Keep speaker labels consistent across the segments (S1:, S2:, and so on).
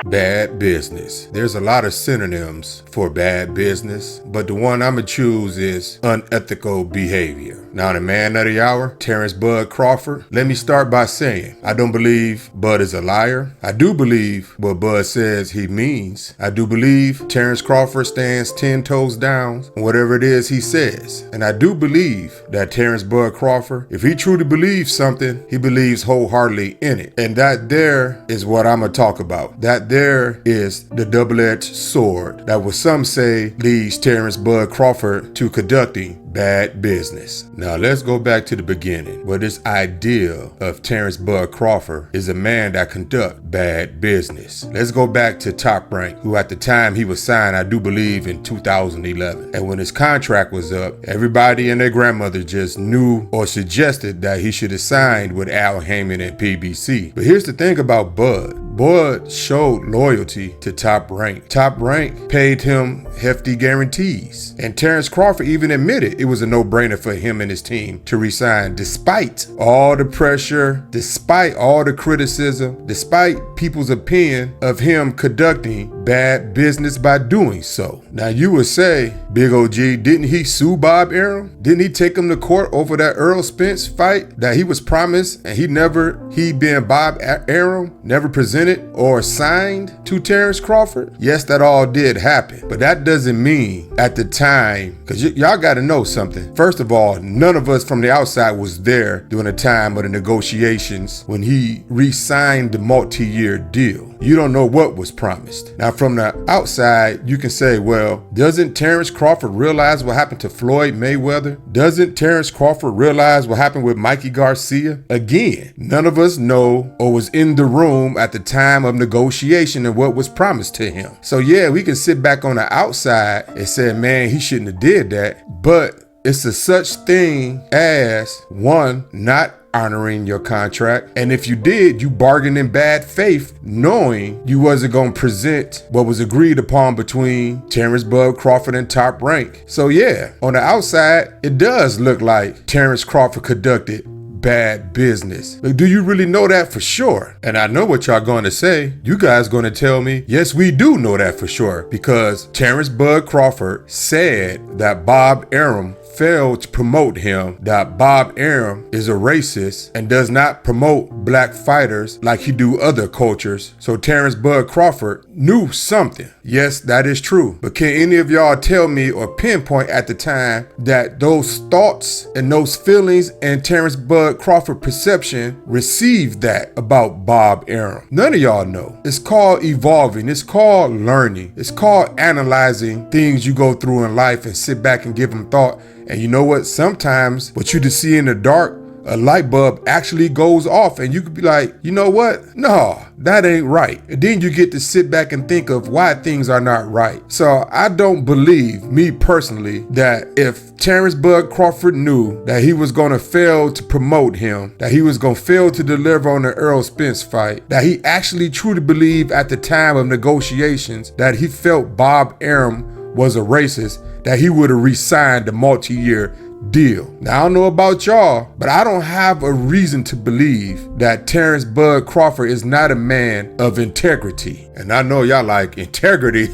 S1: Bad business. There's a lot of synonyms for bad business, but the one I'm gonna choose is unethical behavior. Now, the man of the hour, Terence Bud Crawford. Let me start by saying, I don't believe Bud is a liar. I do believe what Bud says he means. I do believe Terence Crawford stands 10 toes down on whatever it is he says. And I do believe that Terence Bud Crawford, if he truly believes something, he believes wholeheartedly in it. And that there is what I'm gonna talk about. That there is the double-edged sword that what some say leads Terence Bud Crawford to conducting bad business. Now let's go back to the beginning, where this idea of Terence Bud Crawford is a man that conduct bad business. Let's go back to Top Rank, who at the time he was signed, I do believe in 2011. And when his contract was up, everybody and their grandmother just knew or suggested that he should have signed with Al Heyman and PBC. But here's the thing about Bud. Bud showed loyalty to Top Rank. Top Rank paid him hefty guarantees. And Terence Crawford even admitted it was a no-brainer for him and his team to resign despite all the pressure, despite all the criticism, despite people's opinion of him conducting bad business by doing so. Now you would say, Big OG, didn't he sue Bob Arum? Didn't he take him to court over that Earl Spence fight that he was promised and he being Bob Arum, never presented or signed to Terence Crawford? Yes, that all did happen, but that doesn't mean at the time, because y'all got to know something. First of all, none of us from the outside was there during the time of the negotiations when he re-signed the multi-year deal. You don't know what was promised. Now, from the outside, you can say, well, doesn't Terence Crawford realize what happened to Floyd Mayweather? Doesn't Terence Crawford realize what happened with Mikey Garcia? Again, none of us know or was in the room at the time of negotiation and what was promised to him. So yeah, we can sit back on the outside and say, man, he shouldn't have did that. But it's a such thing as, one, not honoring your contract, and if you did, you bargained in bad faith, knowing you wasn't going to present what was agreed upon between Terence Bud Crawford and Top Rank. So yeah, on the outside, it does look like Terence Crawford conducted bad business. But do you really know that for sure? And I know what y'all going to say. You guys going to tell me, yes, we do know that for sure, because Terence Bud Crawford said that Bob Arum failed to promote him, that Bob Arum is a racist and does not promote black fighters like he do other cultures. So Terence Bud Crawford knew something. Yes, that is true. But can any of y'all tell me or pinpoint at the time that those thoughts and those feelings and Terence Bud Crawford perception received that about Bob Arum? None of y'all know. It's called evolving. It's called learning. It's called analyzing things you go through in life and sit back and give them thought. And you know what? Sometimes what you just see in the dark, a light bulb actually goes off and you could be like, you know what? No, that ain't right. And then you get to sit back and think of why things are not right. So I don't believe, me personally, that if Terence Bud Crawford knew that he was going to fail to promote him, that he was going to fail to deliver on the Earl Spence fight, that he actually truly believed at the time of negotiations that he felt Bob Arum was a racist, that he would have re-signed the multi-year deal. Now, I don't know about y'all, but I don't have a reason to believe that Terence Bud Crawford is not a man of integrity. And I know y'all like integrity.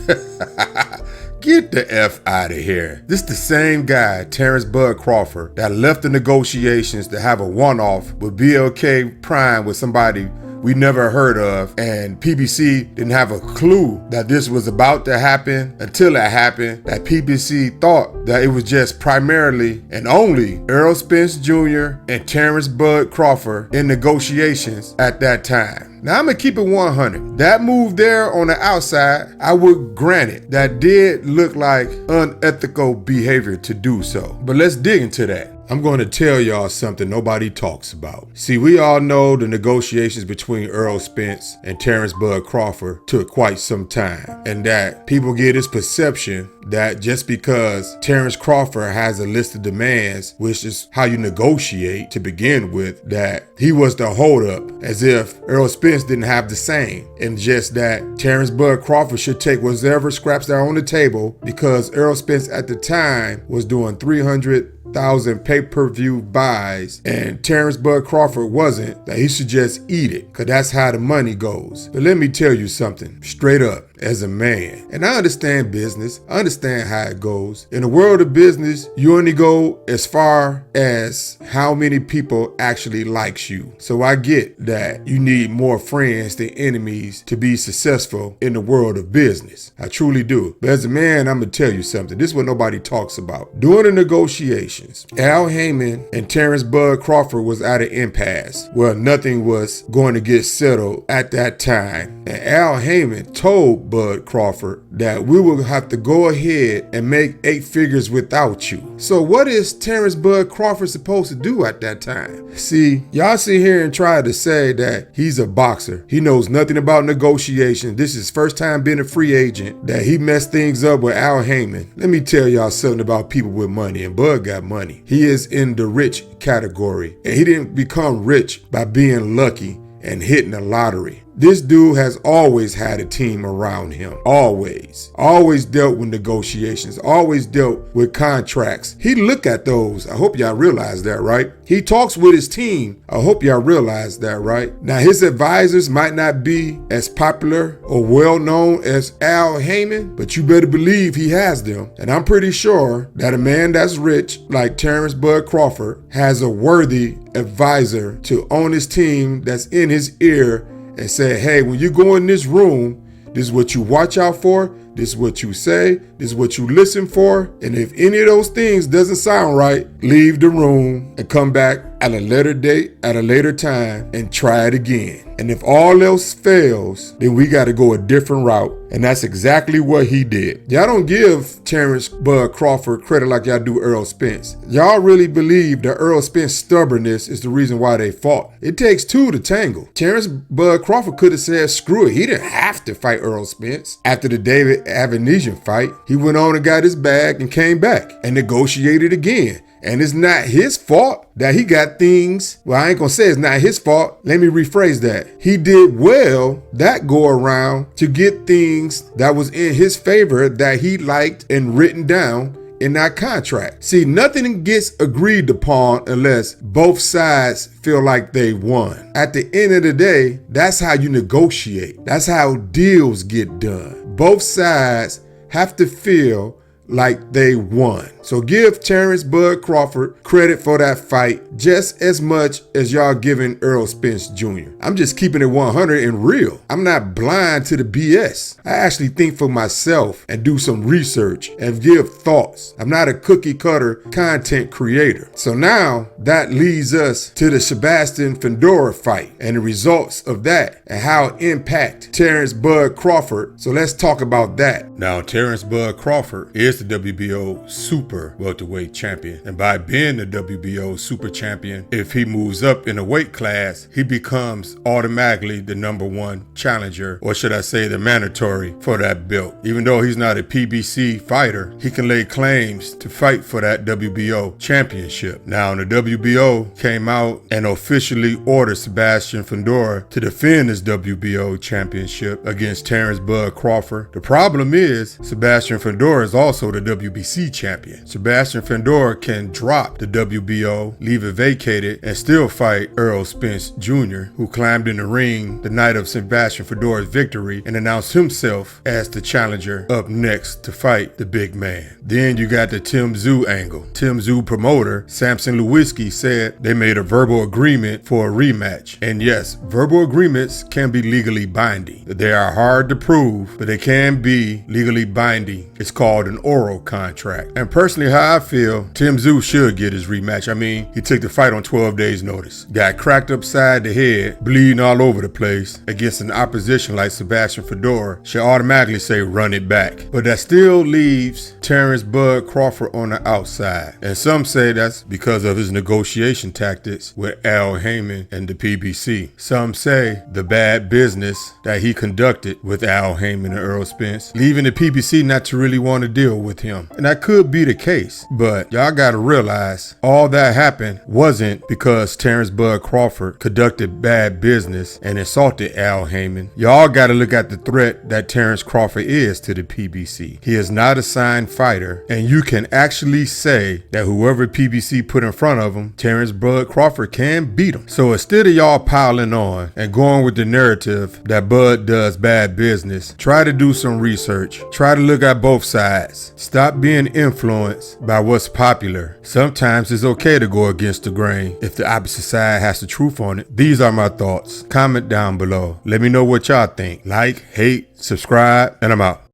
S1: Get the F out of here. This the same guy, Terence Bud Crawford, that left the negotiations to have a one-off with BLK Prime with somebody we never heard of, and PBC didn't have a clue that this was about to happen until it happened. That PBC thought that it was just primarily and only Earl Spence Jr. and Terence Bud Crawford in negotiations at that time. Now I'm gonna keep it 100. That move there on the outside, I would grant it, that did look like unethical behavior to do so. But let's dig into that. I'm going to tell y'all something nobody talks about. See, we all know the negotiations between Earl Spence and Terence Bud Crawford took quite some time, and that people get this perception that just because Terence Crawford has a list of demands, which is how you negotiate to begin with, that he was the holdup, as if Earl Spence didn't have the same, and just that Terence Bud Crawford should take whatever scraps that are on the table, because Earl Spence at the time was doing 300 100,000 pay-per-view buys and Terence Bud Crawford wasn't, that he should just eat it, because that's how the money goes. But let me tell you something straight up as a man. And I understand business. I understand how it goes. In the world of business, you only go as far as how many people actually likes you. So I get that you need more friends than enemies to be successful in the world of business. I truly do. But as a man, I'm going to tell you something. This is what nobody talks about. During the negotiations, Al Heyman and Terence Bud Crawford was at an impasse where nothing was going to get settled at that time. And Al Heyman told Bud Crawford that we will have to go ahead and make 8 figures without you. So what is Terence Bud Crawford supposed to do at that time? See, y'all sit here and try to say that he's a boxer. He knows nothing about negotiation. This is his first time being a free agent, that he messed things up with Al Heyman. Let me tell y'all something about people with money, and Bud got money. He is in the rich category, and he didn't become rich by being lucky and hitting the lottery. This dude has always had a team around him. Always dealt with negotiations, always dealt with contracts. He look at those. I hope y'all realize that, right? He talks with his team. I hope y'all realize that, right? Now, his advisors might not be as popular or well known as Al Heyman, but you better believe he has them. And I'm pretty sure that a man that's rich like Terence Bud Crawford has a worthy advisor to own his team that's in his ear and say, hey, when you go in this room, this is what you watch out for, this is what you say, this is what you listen for, and if any of those things doesn't sound right, leave the room and come back at a later date, at a later time, and try it again. And if all else fails, then we got to go a different route. And that's exactly what he did. Y'all don't give Terence Bud Crawford credit like y'all do Earl Spence. Y'all really believe that Earl Spence's stubbornness is the reason why they fought. It takes 2 to tangle. Terence Bud Crawford could have said, screw it. He didn't have to fight Earl Spence. After the David Avanesian fight, he went on and got his bag and came back and negotiated again. And it's not his fault that he got things. Well, I ain't gonna say it's not his fault. Let me rephrase that. He did well that go around to get things that was in his favor that he liked and written down in that contract. See, nothing gets agreed upon unless both sides feel like they won. At the end of the day, that's how you negotiate. That's how deals get done. Both sides have to feel like they won. So give Terence Bud Crawford credit for that fight just as much as y'all giving Earl Spence Jr. I'm just keeping it 100 and real. I'm not blind to the BS. I actually think for myself and do some research and give thoughts. I'm not a cookie cutter content creator. So now that leads us to the Sebastian Fundora fight and the results of that and how it impact Terence Bud Crawford. So let's talk about that. Now, Terence Bud Crawford is the WBO Super Welterweight Champion. And by being the WBO Super Champion, if he moves up in a weight class, he becomes automatically the #1 challenger, or should I say the mandatory for that belt. Even though he's not a PBC fighter, he can lay claims to fight for that WBO championship. Now, the WBO came out and officially ordered Sebastian Fundora to defend his WBO championship against Terence Bud Crawford. The problem is, Sebastian Fundora is also the WBC champion. Sebastian Fundora can drop the WBO, leave it vacated, and still fight Earl Spence Jr., who climbed in the ring the night of Sebastian Fundora's victory and announced himself as the challenger up next to fight the big man. Then you got the Tim Tszyu angle. Tim Tszyu promoter Samson Lewinsky said they made a verbal agreement for a rematch. And yes, verbal agreements can be legally binding. They are hard to prove, but they can be legally binding. It's called an oral contract. And personally, how I feel, Tim Tszyu should get his rematch. I mean, he took the fight on 12 days notice. Got cracked upside the head, bleeding all over the place against an opposition like Sebastian Fundora, should automatically say run it back. But that still leaves Terence Bud Crawford on the outside. And some say that's because of his negotiation tactics with Al Heyman and the PBC. Some say the bad business that he conducted with Al Heyman and Earl Spence, leaving the PBC not to really want to deal with him. And that could be the case, but y'all gotta realize all that happened wasn't because Terence Bud Crawford conducted bad business and insulted Al Heyman. Y'all gotta look at the threat that Terence Crawford is to the PBC. He is not a signed fighter, and you can actually say that whoever PBC put in front of him, Terence Bud Crawford can beat him. So instead of y'all piling on and going with the narrative that Bud does bad business, try to do some research. Try to look at both sides. Stop being influenced by what's popular. Sometimes it's okay to go against the grain if the opposite side has the truth on it. These are my thoughts. Comment down below. Let me know what y'all think. Like, hate, subscribe, and I'm out.